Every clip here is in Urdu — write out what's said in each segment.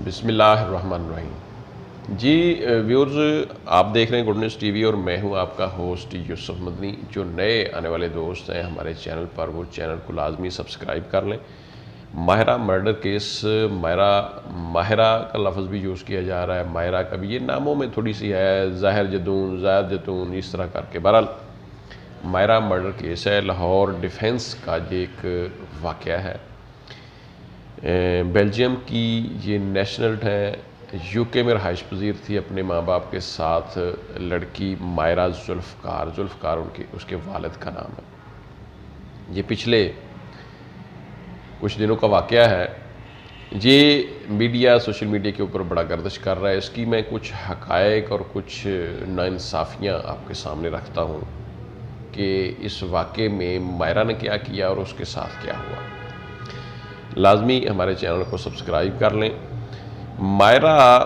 بسم اللہ الرحمن الرحیم جی ویورز، آپ دیکھ رہے ہیں گڈ نیوز ٹی وی اور میں ہوں آپ کا ہوسٹ یوسف مدنی۔ جو نئے آنے والے دوست ہیں ہمارے چینل پر، وہ چینل کو لازمی سبسکرائب کر لیں۔ ماہرہ مرڈر کیس، ماہرہ کا لفظ بھی یوز کیا جا رہا ہے، ماہرہ کا بھی، یہ ناموں میں تھوڑی سی ہے، ظاہر جدون، زاہد جتون، اس طرح کر کے۔ بہرحال ماہرہ مرڈر کیس ہے، لاہور ڈیفنس کا یہ ایک واقعہ ہے۔ بیلجیم کی یہ نیشنلٹ ہے، یو کے میں رہائش پذیر تھی اپنے ماں باپ کے ساتھ۔ لڑکی ماہرہ ذوالفقار اس کے والد کا نام ہے۔ یہ پچھلے کچھ دنوں کا واقعہ ہے۔ یہ میڈیا، سوشل میڈیا کے اوپر بڑا گردش کر رہا ہے۔ اس کی میں کچھ حقائق اور کچھ ناانصافیاں آپ کے سامنے رکھتا ہوں کہ اس واقعے میں ماہرہ نے کیا کیا اور اس کے ساتھ کیا ہوا۔ لازمی ہمارے چینل کو سبسکرائب کر لیں۔ ماہرہ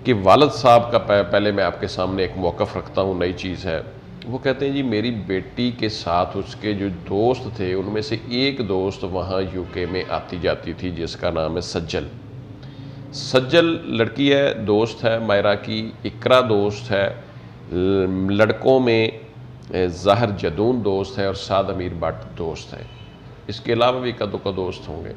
کے والد صاحب کا پہلے میں آپ کے سامنے ایک موقف رکھتا ہوں، نئی چیز ہے۔ وہ کہتے ہیں جی میری بیٹی کے ساتھ اس کے جو دوست تھے، ان میں سے ایک دوست وہاں یو کے میں آتی جاتی تھی، جس کا نام ہے سجل لڑکی ہے، دوست ہے ماہرہ کی۔ اقرا دوست ہے، لڑکوں میں ظاہر جدون دوست ہے اور سعد امیر بٹ دوست ہے۔ اس کے علاوہ بھی کدو کا دوست ہوں گے۔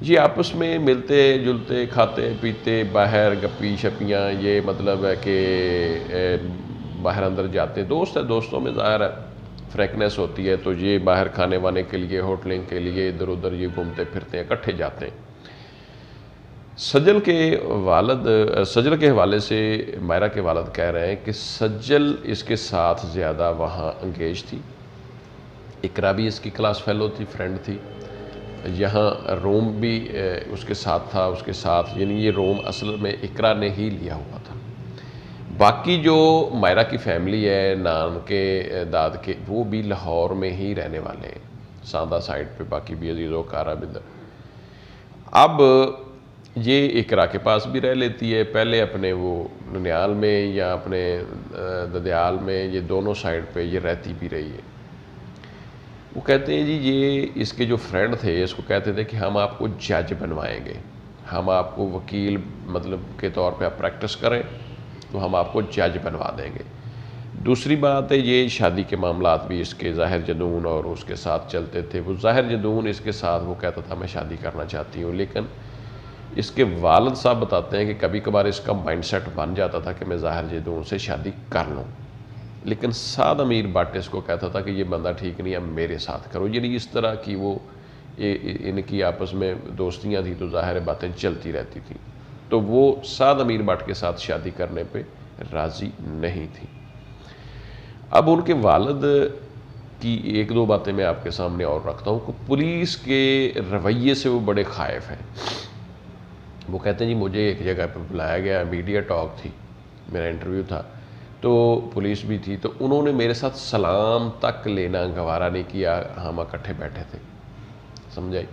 یہ آپس میں ملتے جلتے، کھاتے پیتے، باہر گپی شپیاں، یہ مطلب ہے کہ باہر اندر جاتے ہیں، دوست ہے، دوستوں میں ظاہر ہے فریکنیس ہوتی ہے، تو یہ باہر کھانے وانے کے لیے، ہوٹلنگ کے لیے ادھر ادھر یہ گھومتے پھرتے ہیں، اکٹھے جاتے ہیں۔ سجل کے حوالے سے ماہرہ کے والد کہہ رہے ہیں کہ سجل اس کے ساتھ زیادہ وہاں انگیج تھی۔ اقرا بھی اس کی کلاس فیلو تھی، فرینڈ تھی۔ یہاں روم بھی اس کے ساتھ تھا، اس کے ساتھ، یعنی یہ روم اصل میں اقرا نے ہی لیا ہوا تھا۔ باقی جو ماہرہ کی فیملی ہے، نان کے داد کے، وہ بھی لاہور میں ہی رہنے والے ہیں، ساندہ سائٹ پہ، باقی بھی عزیز و کارہ بدر۔ اب یہ اقرا کے پاس بھی رہ لیتی ہے، پہلے اپنے وہ ننیال میں یا اپنے ددیال میں، یہ دونوں سائٹ پہ یہ رہتی بھی رہی ہے۔ وہ کہتے ہیں جی یہ اس کے جو فرینڈ تھے، اس کو کہتے تھے کہ ہم آپ کو جج بنوائیں گے، ہم آپ کو وکیل مطلب کے طور پہ آپ پریکٹس کریں تو ہم آپ کو جج بنوا دیں گے۔ دوسری بات ہے، یہ شادی کے معاملات بھی اس کے ظاہر جدون اور اس کے ساتھ چلتے تھے۔ وہ ظاہر جدون اس کے ساتھ وہ کہتا تھا میں شادی کرنا چاہتی ہوں، لیکن اس کے والد صاحب بتاتے ہیں کہ کبھی کبھار اس کا مائنڈ سیٹ بن جاتا تھا کہ میں ظاہر جدون سے شادی کر لوں، لیکن سعد امیر بٹ اس کو کہتا تھا کہ یہ بندہ ٹھیک نہیں ہے، میرے ساتھ کرو۔ یعنی اس طرح کی وہ ان کی آپس میں دوستیاں تھیں، تو ظاہر باتیں چلتی رہتی تھیں، تو وہ سعد امیر بٹ کے ساتھ شادی کرنے پہ راضی نہیں تھی۔ اب ان کے والد کی ایک دو باتیں میں آپ کے سامنے اور رکھتا ہوں کہ پولیس کے رویے سے وہ بڑے خائف ہیں۔ وہ کہتے ہیں جی مجھے ایک جگہ پہ بلایا گیا، میڈیا ٹاک تھی، میرا انٹرویو تھا، تو پولیس بھی تھی، تو انہوں نے میرے ساتھ سلام تک لینا گوارا نہیں کیا، ہم اکٹھے بیٹھے تھے، سمجھائی؟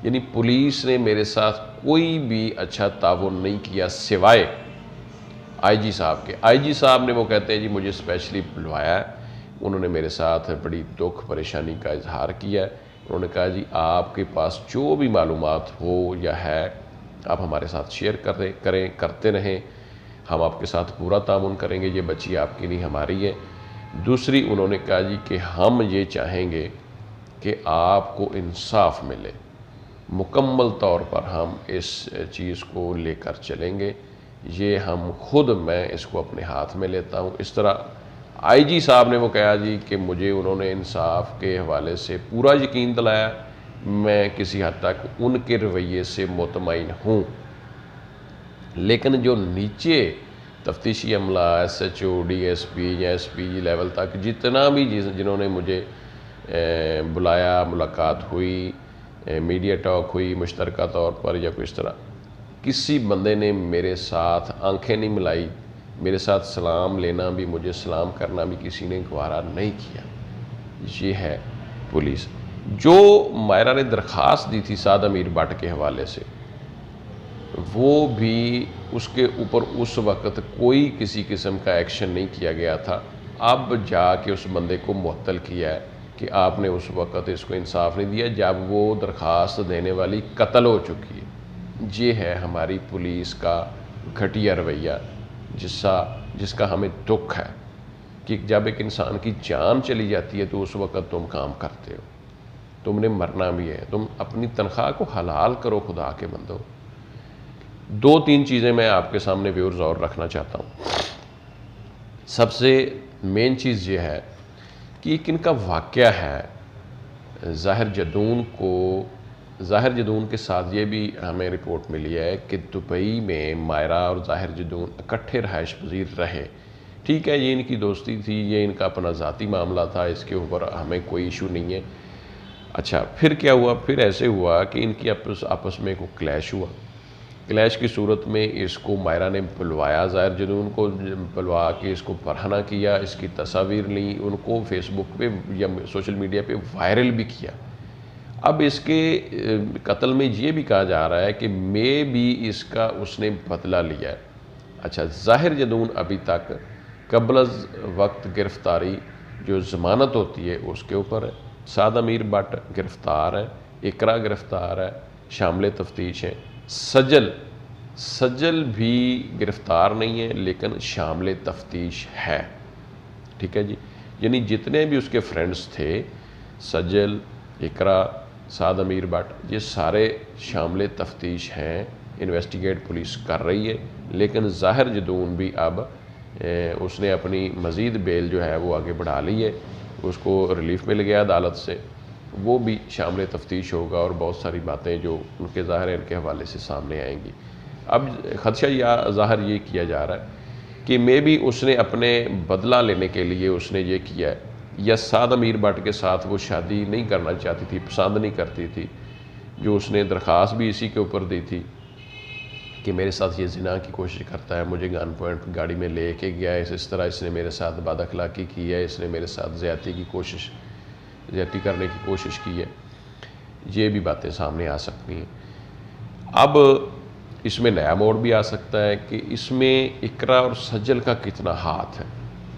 یعنی پولیس نے میرے ساتھ کوئی بھی اچھا تعاون نہیں کیا سوائے آئی جی صاحب کے۔ آئی جی صاحب نے، وہ کہتے ہیں جی مجھے اسپیشلی بلوایا ہے، انہوں نے میرے ساتھ بڑی دکھ پریشانی کا اظہار کیا ہے۔ انہوں نے کہا جی آپ کے پاس جو بھی معلومات ہو یا ہے آپ ہمارے ساتھ شیئر کرتے رہیں، ہم آپ کے ساتھ پورا تعاون کریں گے، یہ بچی آپ کی نہیں ہماری ہے۔ دوسری انہوں نے کہا جی کہ ہم یہ چاہیں گے کہ آپ کو انصاف ملے، مکمل طور پر ہم اس چیز کو لے کر چلیں گے، یہ میں اس کو اپنے ہاتھ میں لیتا ہوں۔ اس طرح آئی جی صاحب نے وہ کہا جی کہ مجھے انہوں نے انصاف کے حوالے سے پورا یقین دلایا، میں کسی حد تک ان کے رویے سے مطمئن ہوں، لیکن جو نیچے تفتیشی عملہ، S H O, D S P یا ایس پی لیول تک جتنا بھی جنہوں نے مجھے بلایا، ملاقات ہوئی، میڈیا ٹاک ہوئی مشترکہ طور پر یا کوئی اس طرح، کسی بندے نے میرے ساتھ آنکھیں نہیں ملائی، میرے ساتھ سلام لینا بھی، مجھے سلام کرنا بھی کسی نے گوارا نہیں کیا۔ یہ ہے پولیس۔ جو ماہرہ نے درخواست دی تھی سعد امیر بٹ کے حوالے سے، وہ بھی اس کے اوپر اس وقت کوئی کسی قسم کا ایکشن نہیں کیا گیا تھا۔ اب جا کے اس بندے کو معطل کیا ہے کہ آپ نے اس وقت اس کو انصاف نہیں دیا جب وہ درخواست دینے والی قتل ہو چکی ہے۔ یہ ہے ہماری پولیس کا گھٹیا رویہ، جس کا ہمیں دکھ ہے کہ جب ایک انسان کی جان چلی جاتی ہے تو اس وقت تم کام کرتے ہو، تم نے مرنا بھی ہے، تم اپنی تنخواہ کو حلال کرو خدا کے بندو۔ دو تین چیزیں میں آپ کے سامنے ویورز اور رکھنا چاہتا ہوں۔ سب سے مین چیز یہ ہے کہ ایک ان کا واقعہ ہے ظاہر جدون کے ساتھ یہ بھی ہمیں رپورٹ ملی ہے کہ دبئی میں مائرہ اور ظاہر جدون اکٹھے رہائش پذیر رہے۔ ٹھیک ہے، یہ ان کی دوستی تھی، یہ ان کا اپنا ذاتی معاملہ تھا، اس کے اوپر ہمیں کوئی ایشو نہیں ہے۔ اچھا، پھر کیا ہوا؟ پھر ایسے ہوا کہ ان کی آپس میں کوئی کلیش ہوا۔ کلیش کی صورت میں اس کو مائرہ نے بلوایا، ظاہر جدون کو بلوا کے اس کو برہنہ کیا، اس کی تصاویر لیں، ان کو فیس بک پہ یا سوشل میڈیا پہ وائرل بھی کیا۔ اب اس کے قتل میں یہ بھی کہا جا رہا ہے کہ اس نے بدلہ لیا ہے۔ اچھا، ظاہر جدون ابھی تک قبل از وقت گرفتاری جو ضمانت ہوتی ہے اس کے اوپر ہے، سعد امیر بٹ گرفتار ہے، اقرا گرفتار ہے، شامل تفتیش ہیں، سجل بھی گرفتار نہیں ہے لیکن شامل تفتیش ہے۔ ٹھیک ہے جی، یعنی جتنے بھی اس کے فرینڈز تھے، سجل، اقرا، سعد امیر بٹ، یہ سارے شامل تفتیش ہیں، انویسٹیگیٹ پولیس کر رہی ہے۔ لیکن ظاہر جدون بھی اب اس نے اپنی مزید بیل جو ہے وہ آگے بڑھا لی ہے، اس کو ریلیف مل گیا عدالت سے، وہ بھی شامل تفتیش ہوگا اور بہت ساری باتیں جو ان کے ظاہر کے حوالے سے سامنے آئیں گی۔ اب خدشہ ظاہر یہ کیا جا رہا ہے کہ بھی اس نے اپنے بدلہ لینے کے لیے اس نے یہ کیا ہے، یا سعد امیر بٹ کے ساتھ وہ شادی نہیں کرنا چاہتی تھی، پسند نہیں کرتی تھی، جو اس نے درخواست بھی اسی کے اوپر دی تھی کہ میرے ساتھ یہ زنا کی کوشش کرتا ہے، مجھے گن پوائنٹ گاڑی میں لے کے گیا ہے، اس طرح اس نے میرے ساتھ بد اخلاقی کی ہے، اس نے میرے ساتھ زیادتی کرنے کی کوشش کی ہے۔ یہ بھی باتیں سامنے آ سکتی ہیں۔ اب اس میں نیا موڑ بھی آ سکتا ہے کہ اس میں اقرا اور سجل کا کتنا ہاتھ ہے،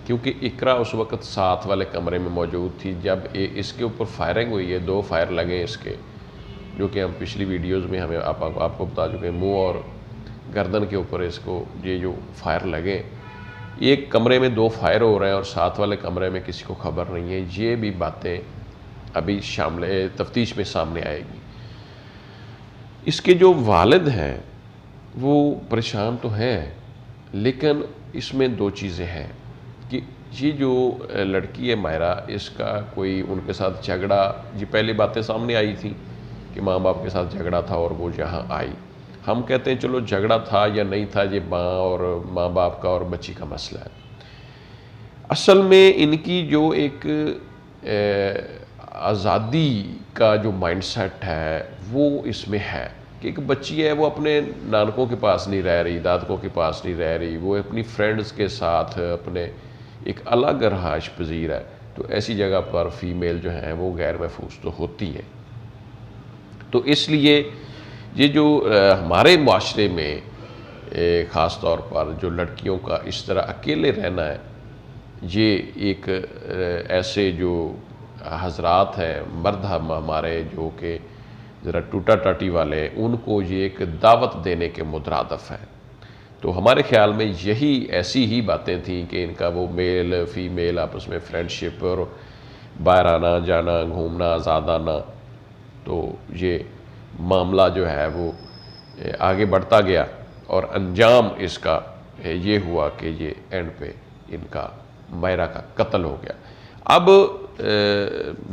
کیونکہ اقرا اس وقت ساتھ والے کمرے میں موجود تھی جب اس کے اوپر فائرنگ ہوئی ہے، 2 فائر لگے اس کے، جو کہ ہم پچھلی ویڈیوز میں ہمیں آپ کو بتا چکے ہیں، منہ اور گردن کے اوپر اس کو یہ جو فائر لگے، ایک کمرے میں 2 فائر ہو رہے ہیں اور ساتھ والے کمرے میں کسی کو خبر نہیں ہے۔ یہ بھی باتیں ابھی شامل تفتیش میں سامنے آئے گی۔ اس کے جو والد ہیں وہ پریشان تو ہیں، لیکن اس میں 2 چیزیں ہیں کہ یہ جو لڑکی ہے مائرہ، اس کا کوئی ان کے ساتھ جھگڑا، یہ پہلے باتیں سامنے آئی تھیں کہ ماں باپ کے ساتھ جھگڑا تھا اور وہ یہاں آئی۔ ہم کہتے ہیں چلو جھگڑا تھا یا نہیں تھا، یہ ماں باپ کا اور بچی کا مسئلہ ہے۔ اصل میں ان کی جو ایک آزادی کا جو مائنڈ سیٹ ہے وہ اس میں ہے کہ ایک بچی ہے، وہ اپنے نانکوں کے پاس نہیں رہ رہی، دادکوں کے پاس نہیں رہ رہی، وہ اپنی فرینڈز کے ساتھ اپنے ایک الگ رہائش پذیر ہے، تو ایسی جگہ پر فیمیل جو ہیں وہ غیر محفوظ تو ہوتی ہے۔ تو اس لیے یہ جو ہمارے معاشرے میں خاص طور پر جو لڑکیوں کا اس طرح اکیلے رہنا ہے، یہ ایک ایسے جو حضرات ہیں، مرد ہمارے جو کہ ذرا ٹوٹا ٹاٹی والے، ان کو یہ ایک دعوت دینے کے مترادف ہے۔ تو ہمارے خیال میں یہی ایسی ہی باتیں تھیں کہ ان کا وہ میل فیمیل آپس میں فرینڈشپ اور باہر آنا جانا، گھومنا، آزاد آنا، تو یہ معاملہ جو ہے وہ آگے بڑھتا گیا اور انجام اس کا یہ ہوا کہ یہ اینڈ پہ ان کا مائرہ کا قتل ہو گیا۔ اب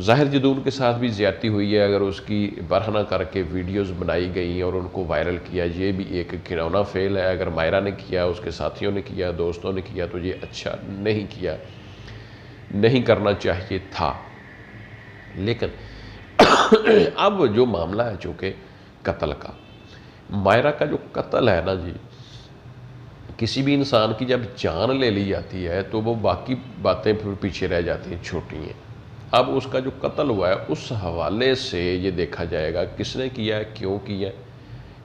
ظاہر جدون کے ساتھ بھی زیادتی ہوئی ہے، اگر اس کی برہنہ کر کے ویڈیوز بنائی گئیں اور ان کو وائرل کیا، یہ بھی ایک گھناؤنا فعل ہے۔ اگر مائرہ نے کیا، اس کے ساتھیوں نے کیا، دوستوں نے کیا، تو یہ اچھا نہیں کیا، نہیں کرنا چاہیے تھا۔ لیکن اب جو معاملہ ہے چونکہ قتل کا، مائرہ کا جو قتل ہے نا جی، کسی بھی انسان کی جب جان لے لی جاتی ہے تو وہ باقی باتیں پھر پیچھے رہ جاتی ہیں، چھوٹی ہیں۔ اب اس کا جو قتل ہوا ہے اس حوالے سے یہ دیکھا جائے گا کس نے کیا ہے، کیوں کیا ہے۔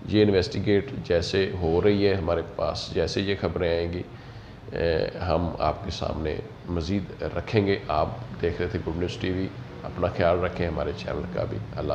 یہ انویسٹیگیٹ جیسے ہو رہی ہے ہمارے پاس، جیسے یہ خبریں آئیں گی ہم آپ کے سامنے مزید رکھیں گے۔ آپ دیکھ رہے تھے گڈ نیوز ٹی وی، اپنا خیال رکھیں، ہمارے چینل کا بھی۔ اللہ